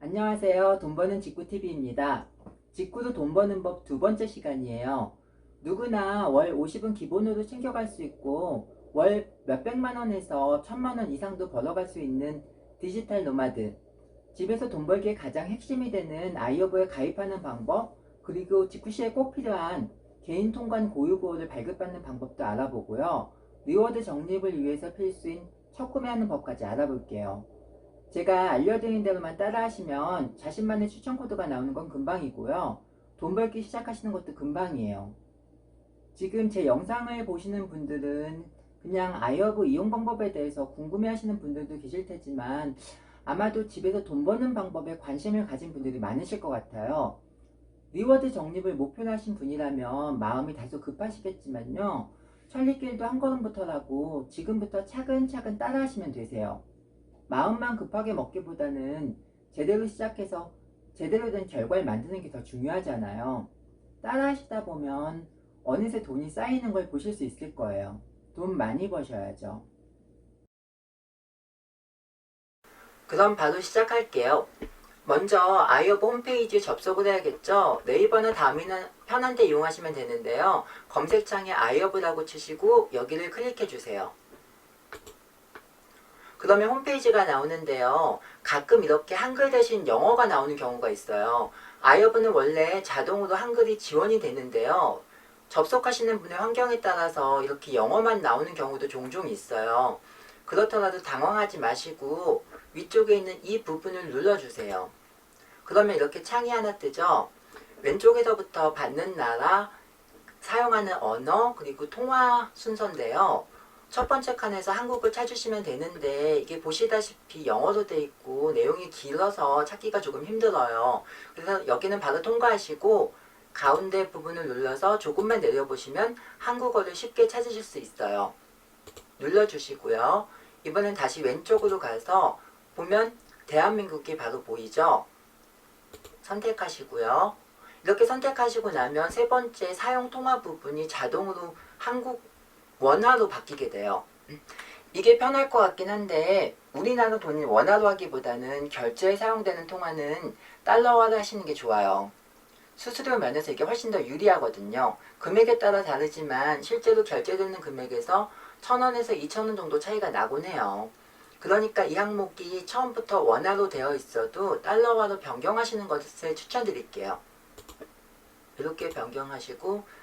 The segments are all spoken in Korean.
안녕하세요. 돈 버는 직구TV입니다. 직구로 돈 버는 법 두 번째 시간이에요. 누구나 월 50은 기본으로 챙겨갈 수 있고 월 몇백만 원에서 천만 원 이상도 벌어갈 수 있는 디지털 노마드. 집에서 돈 벌기에 가장 핵심이 되는 아이어브에 가입하는 방법, 그리고 직구 시에 꼭 필요한 개인 통관 고유 보호를 발급받는 방법도 알아보고요. 리워드 적립을 위해서 필수인 첫 구매하는 법까지 알아볼게요. 제가 알려드린 대로만 따라하시면 자신만의 추천 코드가 나오는 건 금방이고요. 돈 벌기 시작하시는 것도 금방이에요. 지금 제 영상을 보시는 분들은 그냥 아이허브 이용 방법에 대해서 궁금해하시는 분들도 계실 테지만 아마도 집에서 돈 버는 방법에 관심을 가진 분들이 많으실 것 같아요. 리워드 적립을 목표로 하신 분이라면 마음이 다소 급하시겠지만요. 천리길도 한 걸음부터라고 지금부터 차근차근 따라하시면 되세요. 마음만 급하게 먹기보다는 제대로 시작해서 제대로 된 결과를 만드는 게 더 중요하잖아요. 따라 하시다 보면 어느새 돈이 쌓이는 걸 보실 수 있을 거예요. 돈 많이 버셔야죠. 그럼 바로 시작할게요. 먼저 아이허브 홈페이지에 접속을 해야겠죠. 네이버나 다음이나 편한 데 이용하시면 되는데요. 검색창에 아이허브라고 치시고 여기를 클릭해 주세요. 그러면 홈페이지가 나오는데요. 가끔 이렇게 한글 대신 영어가 나오는 경우가 있어요. 아이허브는 원래 자동으로 한글이 지원이 되는데요. 접속하시는 분의 환경에 따라서 이렇게 영어만 나오는 경우도 종종 있어요. 그렇더라도 당황하지 마시고 위쪽에 있는 이 부분을 눌러주세요. 그러면 이렇게 창이 하나 뜨죠. 왼쪽에서부터 받는 나라, 사용하는 언어, 그리고 통화 순서인데요. 첫 번째 칸에서 한국을 찾으시면 되는데 이게 보시다시피 영어로 되어 있고 내용이 길어서 찾기가 조금 힘들어요. 그래서 여기는 바로 통과하시고 가운데 부분을 눌러서 조금만 내려보시면 한국어를 쉽게 찾으실 수 있어요. 눌러주시고요. 이번엔 다시 왼쪽으로 가서 보면 대한민국이 바로 보이죠? 선택하시고요. 이렇게 선택하시고 나면 세 번째 사용 통화 부분이 자동으로 한국 원화로 바뀌게 돼요. 이게 편할 것 같긴 한데 우리나라 돈이 원화로 하기보다는 결제에 사용되는 통화는 달러화로 하시는 게 좋아요. 수수료 면에서 이게 훨씬 더 유리하거든요. 금액에 따라 다르지만 실제로 결제되는 금액에서 1,000원에서 2,000원 정도 차이가 나곤 해요. 그러니까 이 항목이 처음부터 원화로 되어 있어도 달러화로 변경하시는 것을 추천드릴게요. 이렇게 변경하시고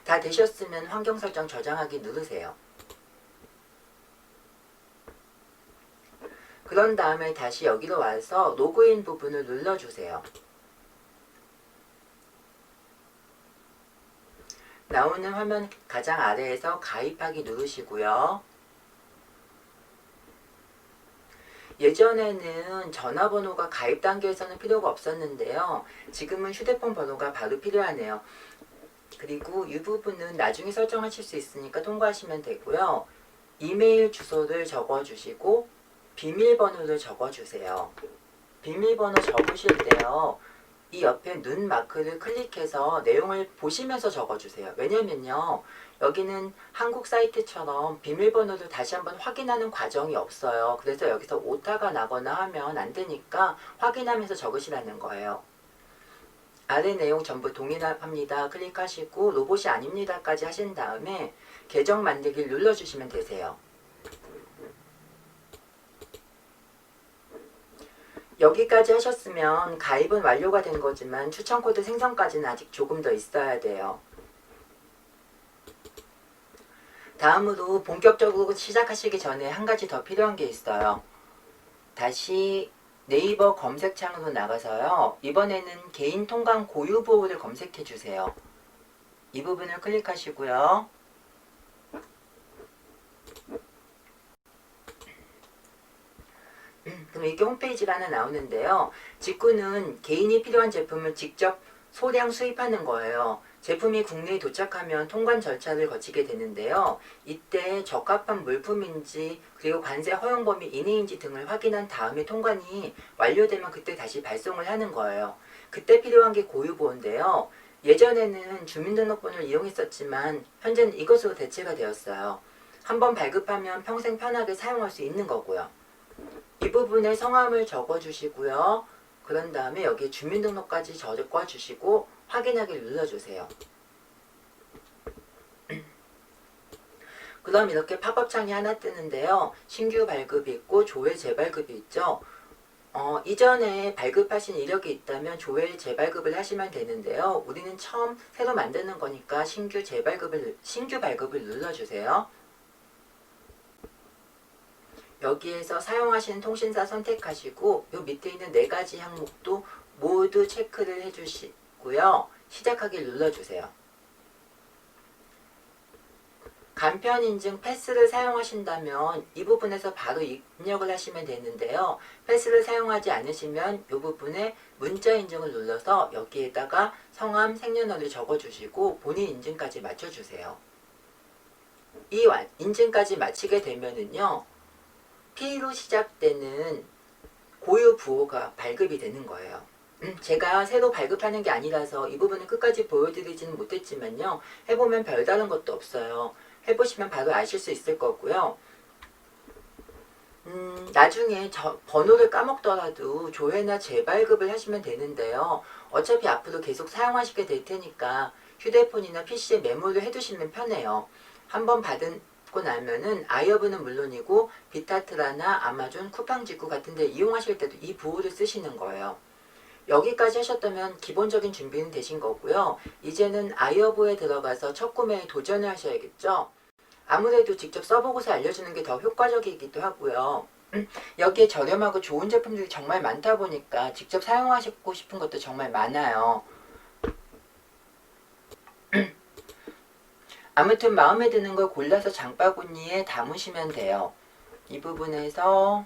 다 되셨으면 환경 설정 저장하기 누르세요. 그런 다음에 다시 여기로 와서 로그인 부분을 눌러주세요. 나오는 화면 가장 아래에서 가입하기 누르시고요. 예전에는 전화번호가 가입 단계에서는 필요가 없었는데요. 지금은 휴대폰 번호가 바로 필요하네요. 그리고 이 부분은 나중에 설정하실 수 있으니까 통과하시면 되고요. 이메일 주소를 적어주시고 비밀번호를 적어주세요. 비밀번호 적으실 때요. 이 옆에 눈 마크를 클릭해서 내용을 보시면서 적어주세요. 왜냐면요. 여기는 한국 사이트처럼 비밀번호를 다시 한번 확인하는 과정이 없어요. 그래서 여기서 오타가 나거나 하면 안 되니까 확인하면서 적으시라는 거예요. 아래 내용 전부 동일합니다. 클릭하시고 로봇이 아닙니다까지 하신 다음에 계정 만들기를 눌러주시면 되세요. 여기까지 하셨으면 가입은 완료가 된 거지만 추천코드 생성까지는 아직 조금 더 있어야 돼요. 다음으로 본격적으로 시작하시기 전에 한 가지 더 필요한 게 있어요. 다시 네이버 검색창으로 나가서요. 이번에는 개인 통관 고유 보호를 검색해 주세요. 이 부분을 클릭하시고요. 그럼 이게 홈페이지가 하나 나오는데요. 직구는 개인이 필요한 제품을 직접 소량 수입하는 거예요. 제품이 국내에 도착하면 통관 절차를 거치게 되는데요. 이때 적합한 물품인지 그리고 관세 허용 범위 이내인지 등을 확인한 다음에 통관이 완료되면 그때 다시 발송을 하는 거예요. 그때 필요한 게 고유보호인데요. 예전에는 주민등록번호를 이용했었지만 현재는 이것으로 대체가 되었어요. 한번 발급하면 평생 편하게 사용할 수 있는 거고요. 이 부분에 성함을 적어주시고요. 그런 다음에 여기 주민등록까지 적어주시고 확인하기 눌러주세요. 그럼 이렇게 팝업 창이 하나 뜨는데요. 신규 발급이 있고 조회 재발급이 있죠. 이전에 발급하신 이력이 있다면 조회 재발급을 하시면 되는데요. 우리는 처음 새로 만드는 거니까 신규 발급을 눌러주세요. 여기에서 사용하시는 통신사 선택하시고 요 밑에 있는 4가지 항목도 모두 체크를 해주시고요. 시작하기 눌러주세요. 간편 인증 패스를 사용하신다면 이 부분에서 바로 입력을 하시면 되는데요. 패스를 사용하지 않으시면 이 부분에 문자 인증을 눌러서 여기에다가 성함, 생년월일 적어주시고 본인 인증까지 맞춰주세요. 이 인증까지 마치게 되면은요. P로 시작되는 고유 부호가 발급이 되는 거예요. 제가 새로 발급하는 게 아니라서 이 부분은 끝까지 보여드리지는 못했지만요. 해보면 별다른 것도 없어요. 해보시면 바로 아실 수 있을 거고요. 나중에 번호를 까먹더라도 조회나 재발급을 하시면 되는데요. 어차피 앞으로 계속 사용하시게 될 테니까 휴대폰이나 PC에 메모를 해두시면 편해요. 한번 받고 나면은 아이허브는 물론이고 비타트라나 아마존, 쿠팡직구 같은 데 이용하실 때도 이 부호를 쓰시는 거예요. 여기까지 하셨다면 기본적인 준비는 되신 거고요. 이제는 아이허브에 들어가서 첫 구매에 도전을 하셔야겠죠. 아무래도 직접 써보고서 알려주는 게 더 효과적이기도 하고요. 여기에 저렴하고 좋은 제품들이 정말 많다 보니까 직접 사용하시고 싶은 것도 정말 많아요. 아무튼 마음에 드는 걸 골라서 장바구니에 담으시면 돼요. 이 부분에서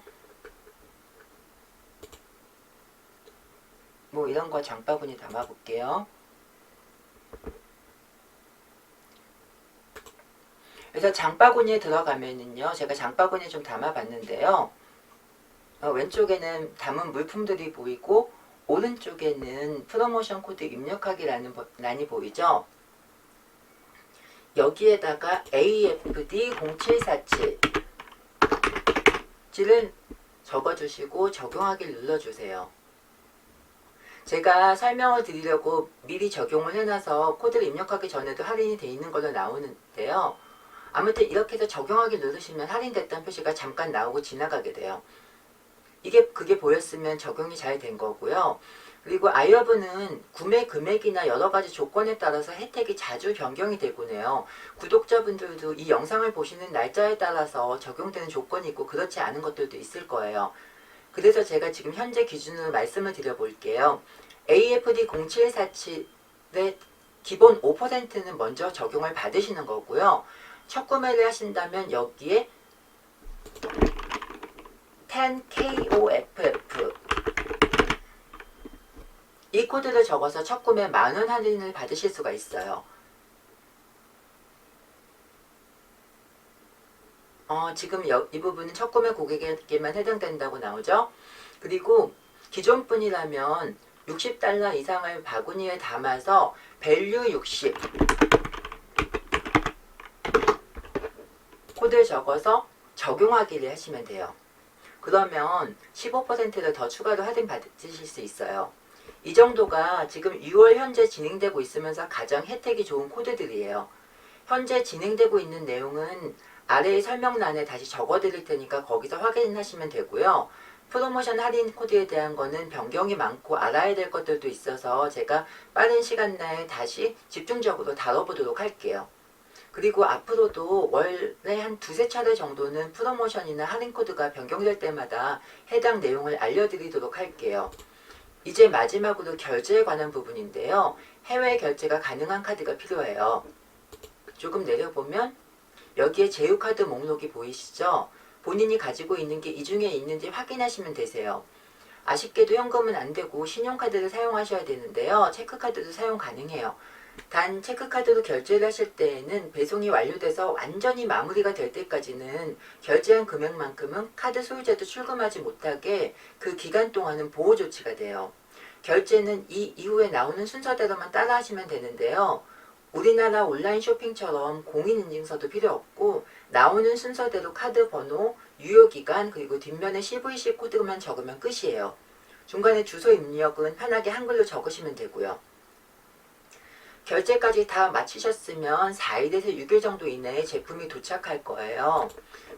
뭐 이런 거 장바구니 담아 볼게요. 그래서 장바구니에 들어가면은요, 제가 장바구니에 좀 담아 봤는데요. 왼쪽에는 담은 물품들이 보이고 오른쪽에는 프로모션 코드 입력하기라는 란이 보이죠. 여기에다가 AFD0747을 적어주시고 적용하기 눌러주세요. 제가 설명을 드리려고 미리 적용을 해놔서 코드를 입력하기 전에도 할인이 돼 있는 걸로 나오는데요. 아무튼 이렇게 해서 적용하기 누르시면 할인됐다는 표시가 잠깐 나오고 지나가게 돼요. 그게 보였으면 적용이 잘 된 거고요. 그리고 아이허브는 구매 금액이나 여러 가지 조건에 따라서 혜택이 자주 변경이 되곤 해요. 구독자분들도 이 영상을 보시는 날짜에 따라서 적용되는 조건이 있고 그렇지 않은 것들도 있을 거예요. 그래서 제가 지금 현재 기준으로 말씀을 드려볼게요. AFD0747의 기본 5%는 먼저 적용을 받으시는 거고요. 첫 구매를 하신다면 여기에 10KOFF 이 코드를 적어서 첫 구매 만원 할인을 받으실 수가 있어요. 지금 이 부분은 첫 구매 고객에게만 해당된다고 나오죠. 그리고 기존 분이라면 $60 이상을 바구니에 담아서 밸류 60 코드를 적어서 적용하기를 하시면 돼요. 그러면 15%를 더 추가로 할인 받으실 수 있어요. 이 정도가 지금 6월 현재 진행되고 있으면서 가장 혜택이 좋은 코드들이에요. 현재 진행되고 있는 내용은 아래의 설명란에 다시 적어드릴 테니까 거기서 확인하시면 되고요. 프로모션 할인 코드에 대한 거는 변경이 많고 알아야 될 것들도 있어서 제가 빠른 시간 내에 다시 집중적으로 다뤄보도록 할게요. 그리고 앞으로도 월에 한 2~3차례 정도는 프로모션이나 할인 코드가 변경될 때마다 해당 내용을 알려드리도록 할게요. 이제 마지막으로 결제에 관한 부분인데요. 해외 결제가 가능한 카드가 필요해요. 조금 내려보면 여기에 제휴카드 목록이 보이시죠? 본인이 가지고 있는 게 이 중에 있는지 확인하시면 되세요. 아쉽게도 현금은 안 되고 신용카드를 사용하셔야 되는데요. 체크카드도 사용 가능해요. 단 체크카드로 결제를 하실 때에는 배송이 완료돼서 완전히 마무리가 될 때까지는 결제한 금액만큼은 카드 소유자도 출금하지 못하게 그 기간 동안은 보호 조치가 돼요. 결제는 이 이후에 나오는 순서대로만 따라 하시면 되는데요. 우리나라 온라인 쇼핑처럼 공인인증서도 필요 없고 나오는 순서대로 카드 번호, 유효기간 그리고 뒷면에 CVC 코드만 적으면 끝이에요. 중간에 주소 입력은 편하게 한글로 적으시면 되고요. 결제까지 다 마치셨으면 4일에서 6일 정도 이내에 제품이 도착할 거예요.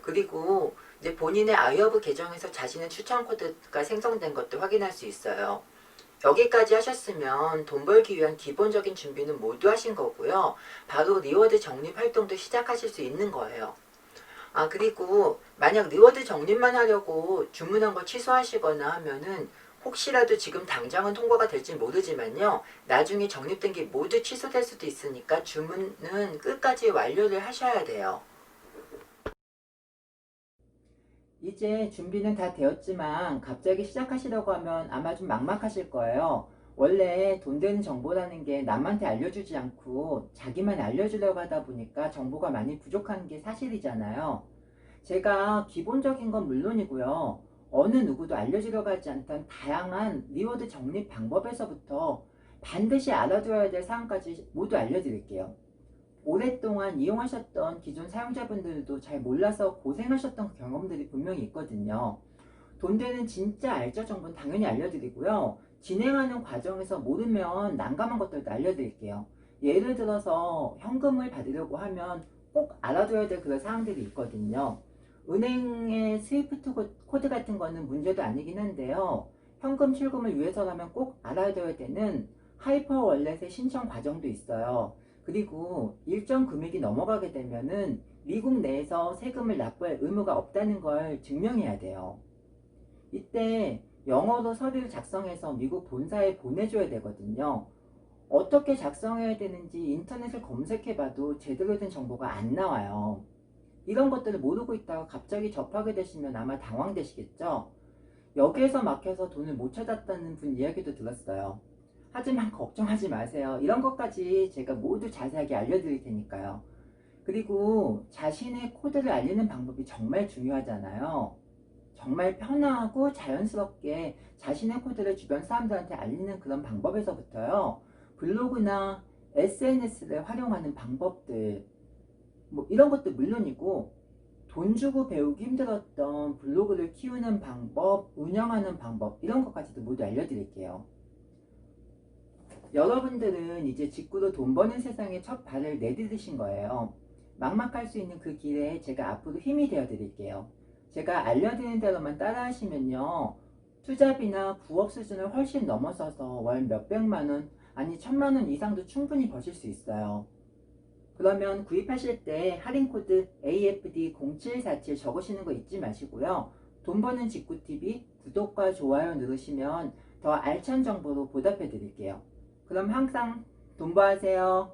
그리고 이제 본인의 아이허브 계정에서 자신의 추천 코드가 생성된 것도 확인할 수 있어요. 여기까지 하셨으면 돈 벌기 위한 기본적인 준비는 모두 하신 거고요. 바로 리워드 적립 활동도 시작하실 수 있는 거예요. 그리고 만약 리워드 적립만 하려고 주문한 거 취소하시거나 하면은 혹시라도 지금 당장은 통과가 될지 모르지만요. 나중에 적립된 게 모두 취소될 수도 있으니까 주문은 끝까지 완료를 하셔야 돼요. 이제 준비는 다 되었지만 갑자기 시작하시려고 하면 아마 좀 막막하실 거예요. 원래 돈 되는 정보라는 게 남한테 알려주지 않고 자기만 알려주려고 하다 보니까 정보가 많이 부족한 게 사실이잖아요. 제가 기본적인 건 물론이고요. 어느 누구도 알려주려고 하지 않던 다양한 리워드 적립 방법에서부터 반드시 알아둬야 될 사항까지 모두 알려드릴게요. 오랫동안 이용하셨던 기존 사용자분들도 잘 몰라서 고생하셨던 경험들이 분명히 있거든요. 돈 되는 진짜 알짜 정보는 당연히 알려드리고요. 진행하는 과정에서 모르면 난감한 것들도 알려드릴게요. 예를 들어서 현금을 받으려고 하면 꼭 알아둬야 될 그런 사항들이 있거든요. 은행의 스위프트 코드 같은 거는 문제도 아니긴 한데요. 현금 출금을 위해서라면 꼭 알아둬야 되는 하이퍼 월렛의 신청 과정도 있어요. 그리고 일정 금액이 넘어가게 되면은 미국 내에서 세금을 납부할 의무가 없다는 걸 증명해야 돼요. 이때 영어로 서류를 작성해서 미국 본사에 보내줘야 되거든요. 어떻게 작성해야 되는지 인터넷을 검색해봐도 제대로 된 정보가 안 나와요. 이런 것들을 모르고 있다가 갑자기 접하게 되시면 아마 당황되시겠죠? 여기에서 막혀서 돈을 못 찾았다는 분 이야기도 들었어요. 하지만 걱정하지 마세요. 이런 것까지 제가 모두 자세하게 알려드릴 테니까요. 그리고 자신의 코드를 알리는 방법이 정말 중요하잖아요. 정말 편하고 자연스럽게 자신의 코드를 주변 사람들한테 알리는 그런 방법에서부터요. 블로그나 SNS를 활용하는 방법들, 뭐 이런 것도 물론이고 돈 주고 배우기 힘들었던 블로그를 키우는 방법, 운영하는 방법 이런 것까지도 모두 알려드릴게요. 여러분들은 이제 직구로 돈 버는 세상에 첫 발을 내디디신 거예요. 막막할 수 있는 그 길에 제가 앞으로 힘이 되어 드릴게요. 제가 알려드리는 대로만 따라 하시면요. 투자비나 부업 수준을 훨씬 넘어서서 월 몇백만 원, 아니 천만 원 이상도 충분히 버실 수 있어요. 그러면 구입하실 때 할인 코드 AFD0747 적으시는 거 잊지 마시고요. 돈 버는 직구TV 구독과 좋아요 누르시면 더 알찬 정보로 보답해 드릴게요. 그럼 항상 돈 버하세요.